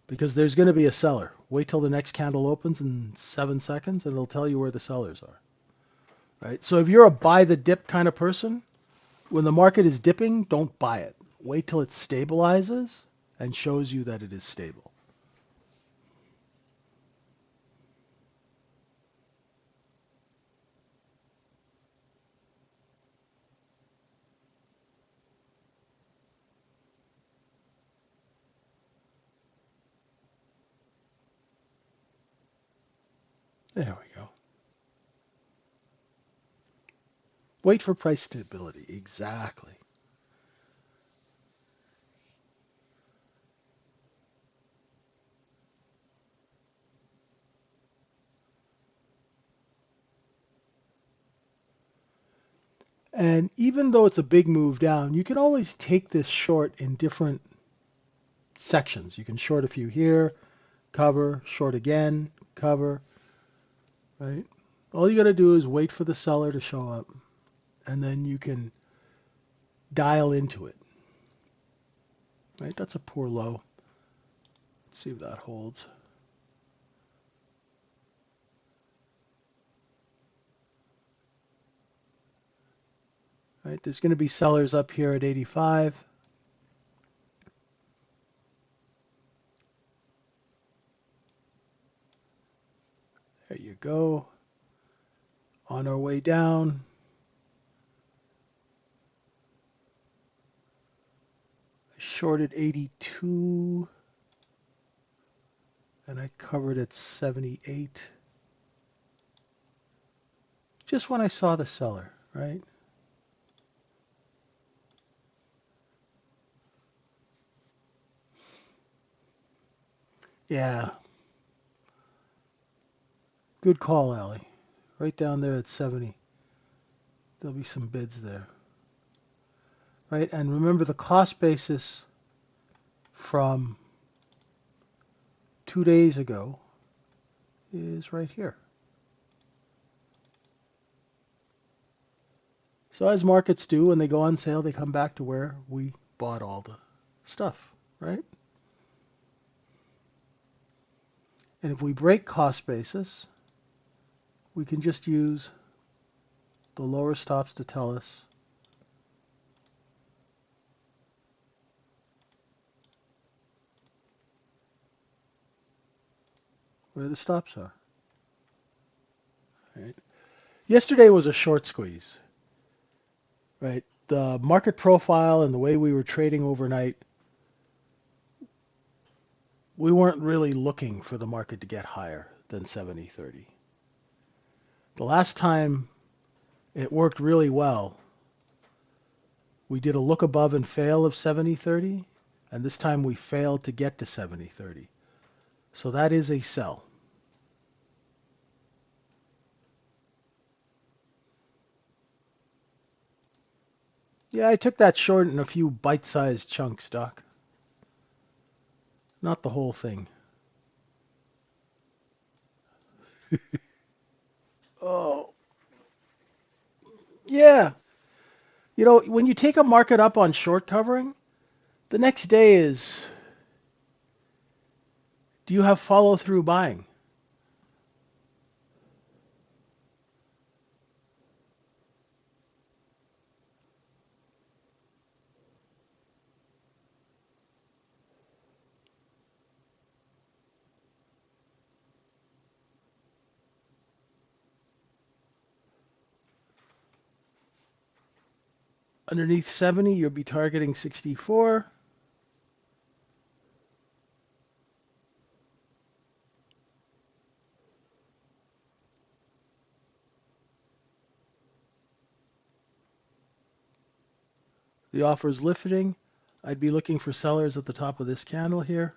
because there's going to be a seller. Wait till the next candle opens in 7 seconds and it'll tell you where the sellers are. Right? So if you're a buy the dip kind of person, when the market is dipping, don't buy it. Wait till it stabilizes and shows you that it is stable. There we go. Wait for price stability. Exactly. And even though it's a big move down, you can always take this short in different sections. You can short a few here, cover, short again, cover, right? All you got to do is wait for the seller to show up, and then you can dial into it, right? That's a poor low. Let's see if that holds. Right, there's going to be sellers up here at 85. There you go. On our way down. Shorted 82. And I covered at 78. Just when I saw the seller, right? Yeah. Good call, Allie. Right down there at 70. There'll be some bids there. Right? And remember the cost basis from 2 days ago is right here. So as markets do, when they go on sale, they come back to where we bought all the stuff, right? And if we break cost basis, we can just use the lower stops to tell us where the stops are. Right? Yesterday was a short squeeze, right? the market profile and the way we were trading overnight, we weren't really looking for the market to get higher than 70.30. The last time it worked really well, we did a look above and fail of 70.30, and this time we failed to get to 70.30. So that is a sell. Yeah, I took that short in a few bite-sized chunks, Doc. Not the whole thing. Oh, yeah. You know, when you take a market up on short covering, the next day is, do you have follow-through buying? Underneath 70, you'll be targeting 64. The offer is lifting. I'd be looking for sellers at the top of this candle here.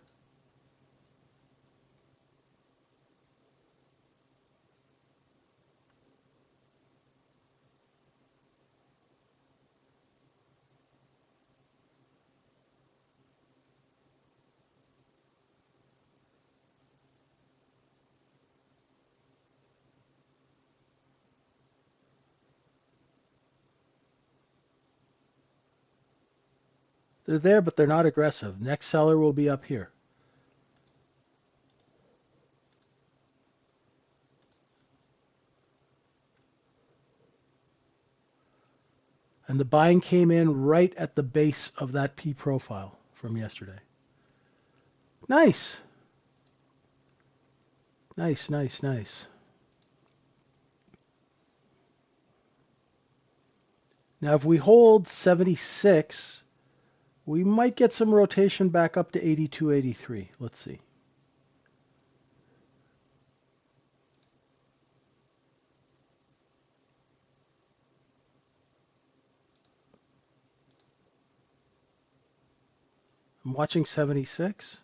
They're there, but they're not aggressive. Next seller will be up here. And the buying came in right at the base of that P profile from yesterday. Nice. Nice, nice, nice. Now, if we hold 76, we might get some rotation back up to 82, 83. Let's see. I'm watching 76.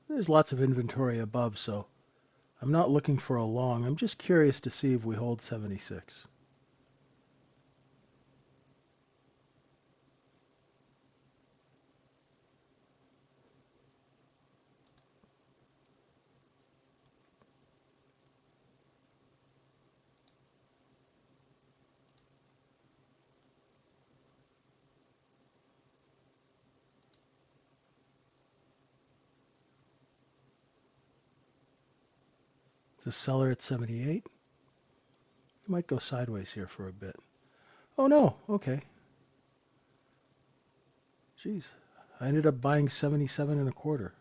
There's lots of inventory above, so I'm not looking for a long. I'm just curious to see if we hold 76. The seller at 78. Might go sideways here for a bit. Oh no, okay. Jeez, I ended up buying 77 and a quarter.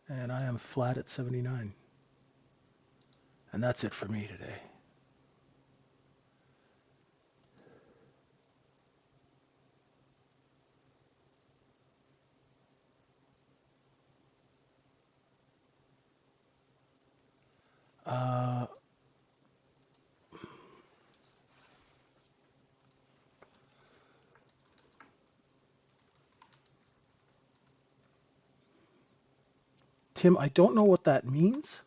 And I am flat at 79. And that's it for me today. Uh, Tim, I don't know what that means.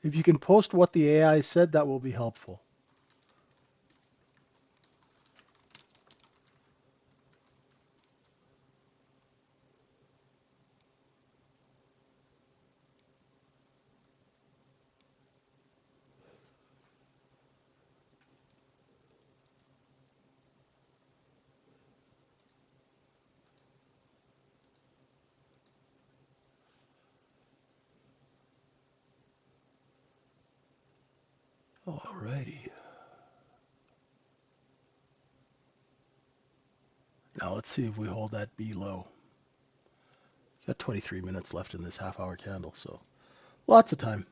If you can post what the AI said, that will be helpful. Alrighty. Now let's see if we hold that B low. Got 23 minutes left in this half-hour candle, so lots of time.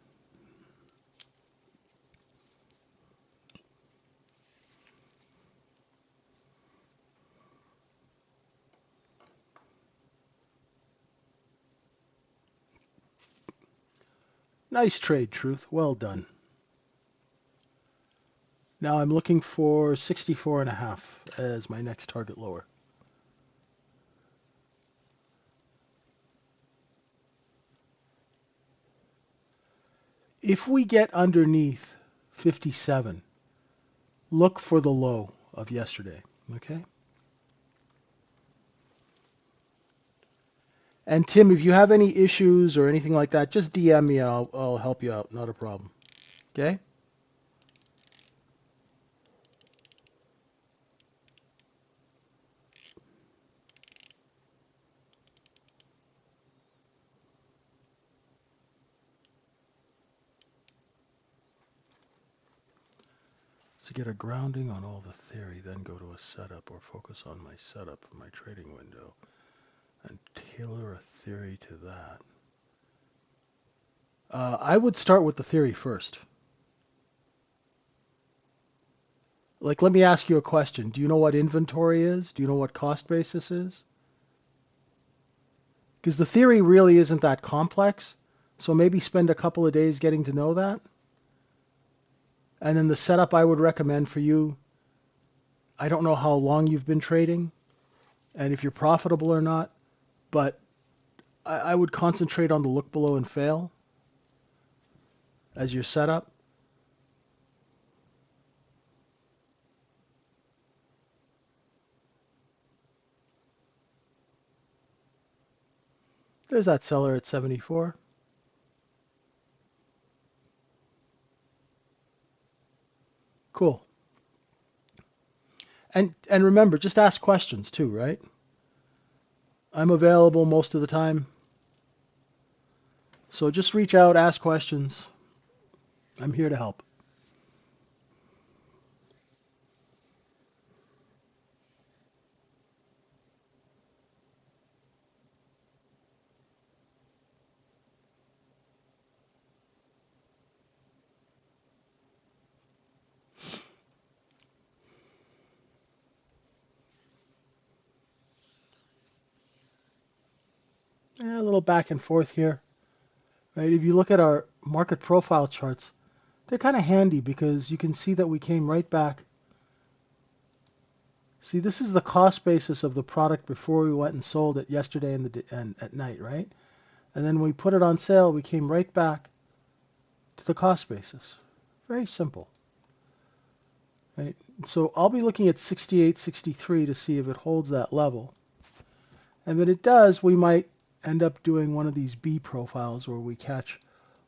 Nice trade, Truth. Well done. Now I'm looking for 64.5 as my next target lower. If we get underneath 57, look for the low of yesterday, okay? And Tim, if you have any issues or anything like that, just DM me and I'll help you out. Not a problem. Okay? So get a grounding on all the theory, then go to a setup or focus on my setup for my trading window and tailor a theory to that. I would start with the theory first. Like, let me ask you a question. Do you know what inventory is? Do you know what cost basis is? Because the theory really isn't that complex. So maybe spend a couple of days getting to know that. And then the setup I would recommend for you, I don't know how long you've been trading and if you're profitable or not, but I would concentrate on the look below and fail as your setup. There's that seller at 74. Cool. And remember, just ask questions too, right? I'm available most of the time. So just reach out, ask questions. I'm here to help. A little back and forth here. Right? If you look at our market profile charts, they're kind of handy because you can see that we came right back. See, this is the cost basis of the product before we went and sold it yesterday and at night, right? And then when we put it on sale, we came right back to the cost basis. Very simple. Right? So I'll be looking at 68, 63 to see if it holds that level. And if it does, we might end up doing one of these B profiles where we catch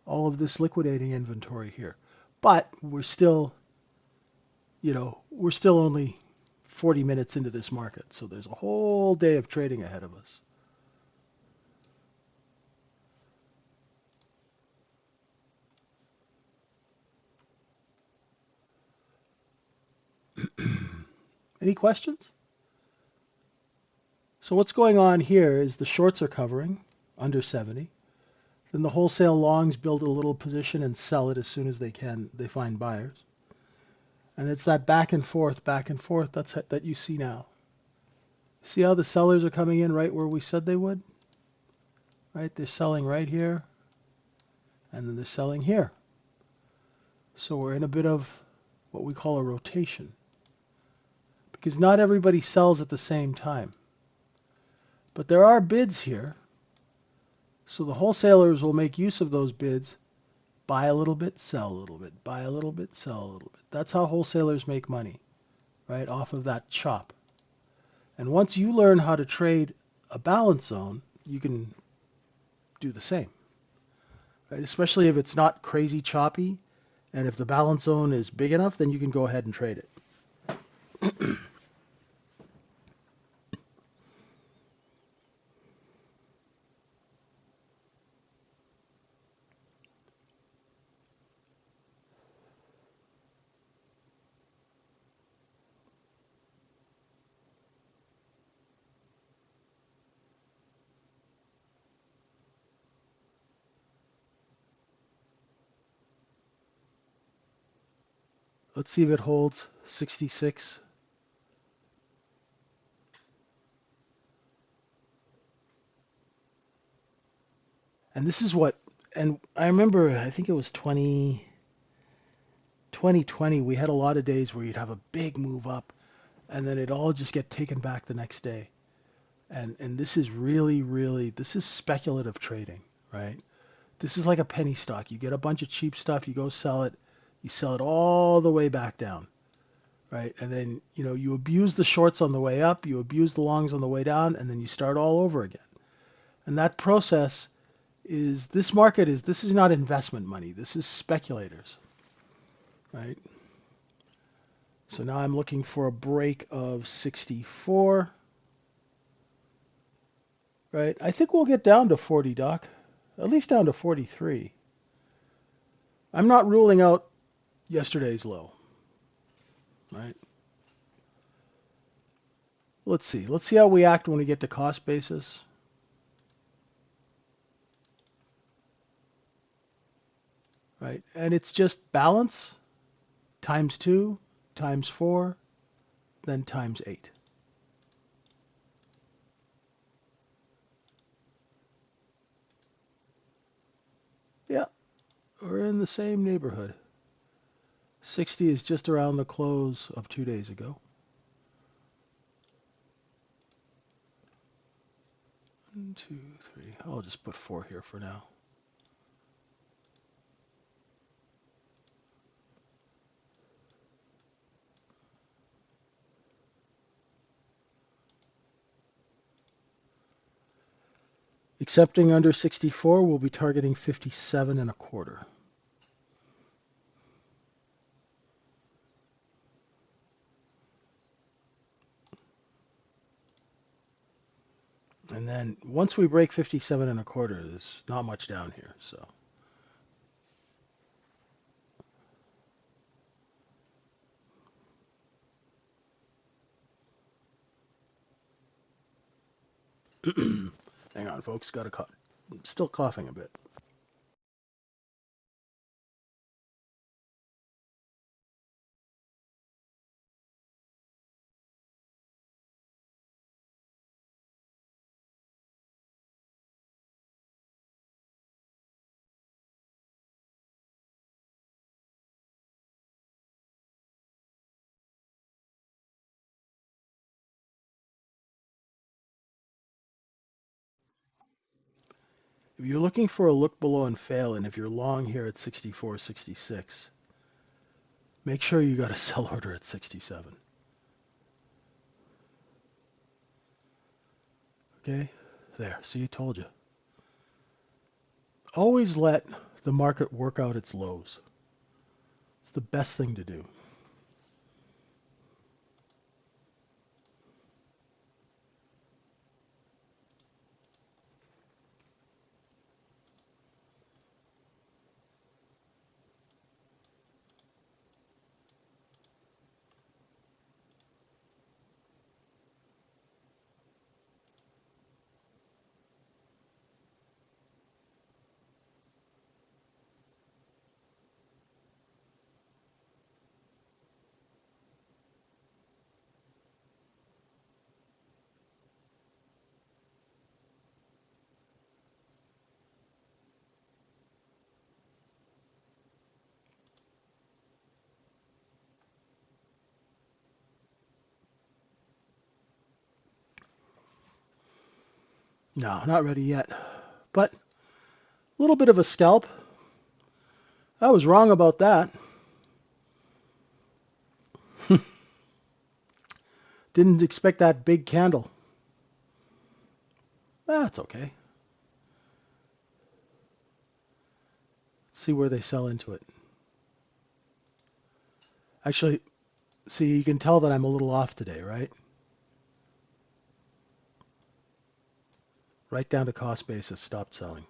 all of this liquidating inventory here. But we're still, we're still only 40 minutes into this market. So there's a whole day of trading ahead of us. Any questions? So what's going on here is the shorts are covering under 70. Then the wholesale longs build a little position and sell it as soon as they can. They find buyers. And it's that back and forth that you see now. See how the sellers are coming in right where we said they would? Right? They're selling right here. And then they're selling here. So we're in a bit of what we call a rotation. Because not everybody sells at the same time. But there are bids here. So the wholesalers will make use of those bids. Buy a little bit, sell a little bit. Buy a little bit, sell a little bit. That's how wholesalers make money, right? Off of that chop. And once you learn how to trade a balance zone, you can do the same, right? Especially if it's not crazy choppy. And if the balance zone is big enough, then you can go ahead and trade it. Let's see if it holds 66. And this is what, and I remember, I think it was 2020, we had a lot of days where you'd have a big move up and then it all just get taken back the next day. And this is really, this is speculative trading, right? This is like a penny stock. You get a bunch of cheap stuff, you go sell it, you sell it all the way back down, right? And then, you abuse the shorts on the way up, you abuse the longs on the way down, and then you start all over again. And that process this is not investment money. This is speculators, right? So now I'm looking for a break of 64, right? I think we'll get down to 40, Doc. At least down to 43. I'm not ruling out yesterday's low, right? Let's see. Let's see how we act when we get to cost basis. Right? And it's just balance times 2 times 4, then times 8. Yeah, we're in the same neighborhood. 60 is just around the close of 2 days ago. 1, 2, 3. I'll just put 4 here for now. Accepting under 64, we'll be targeting 57 and a quarter. And then once we break 57 and a quarter, there's not much down here. So hang on, folks. Got to still coughing a bit. If you're looking for a look below and fail, and if you're long here at 64, 66, make sure you got a sell order at 67. Okay? There. See, I told you. Always let the market work out its lows. It's the best thing to do. No, not ready yet. But a little bit of a scalp. I was wrong about that. Didn't expect that big candle. That's okay. Let's see where they sell into it. Actually, see, you can tell that I'm a little off today, right? Right down to cost basis, stopped selling.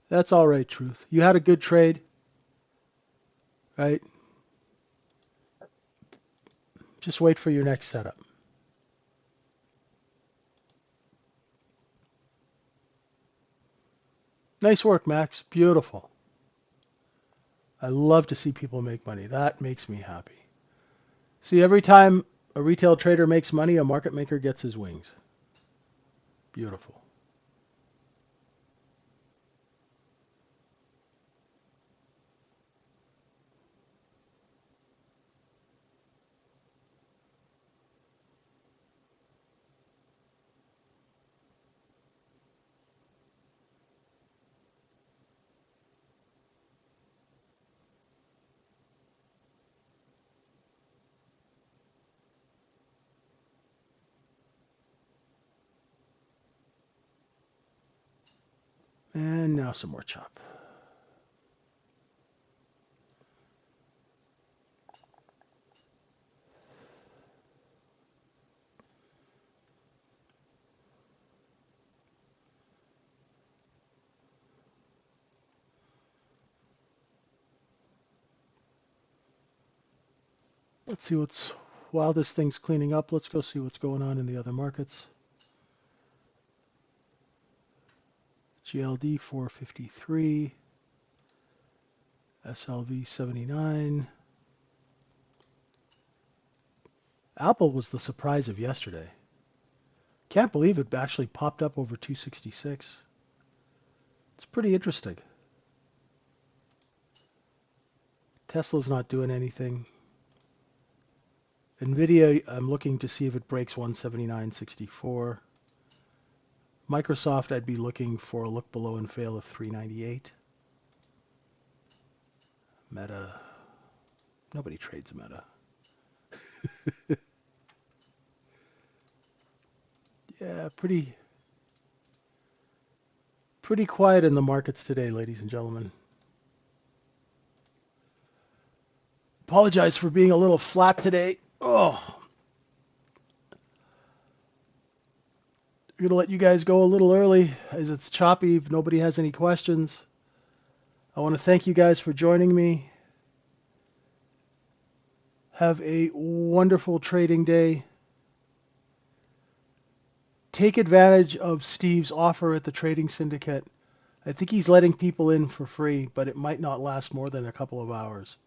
That's all right, Truth. You had a good trade, right? Just wait for your next setup. Nice work, Max. Beautiful. I love to see people make money. That makes me happy. See, every time a retail trader makes money, a market maker gets his wings. Beautiful. And now some more chop. Let's see what's, while this thing's cleaning up, let's go see what's going on in the other markets. GLD 453, SLV 79. Apple was the surprise of yesterday. Can't believe it actually popped up over 266. It's pretty interesting. Tesla's not doing anything. Nvidia, I'm looking to see if it breaks 179.64. Microsoft, I'd be looking for a look below and fail of 398. Meta, nobody trades Meta. Yeah, pretty quiet in the markets today, ladies and gentlemen. Apologize for being a little flat today. Oh, I'm going to let you guys go a little early as it's choppy. If nobody has any questions, I want to thank you guys for joining me. Have a wonderful trading day. Take advantage of Steve's offer at the Trading Syndicate. I think he's letting people in for free, but it might not last more than a couple of hours.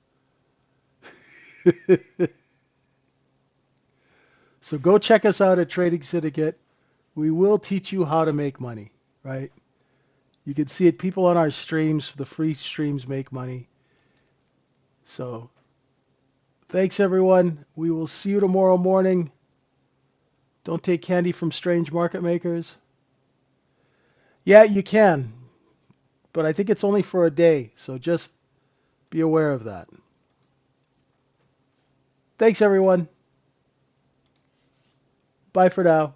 So go check us out at Trading Syndicate. We will teach you how to make money, right? You can see it. People on our streams, the free streams make money. So thanks, everyone. We will see you tomorrow morning. Don't take candy from strange market makers. Yeah, you can, but I think it's only for a day. So just be aware of that. Thanks, everyone. Bye for now.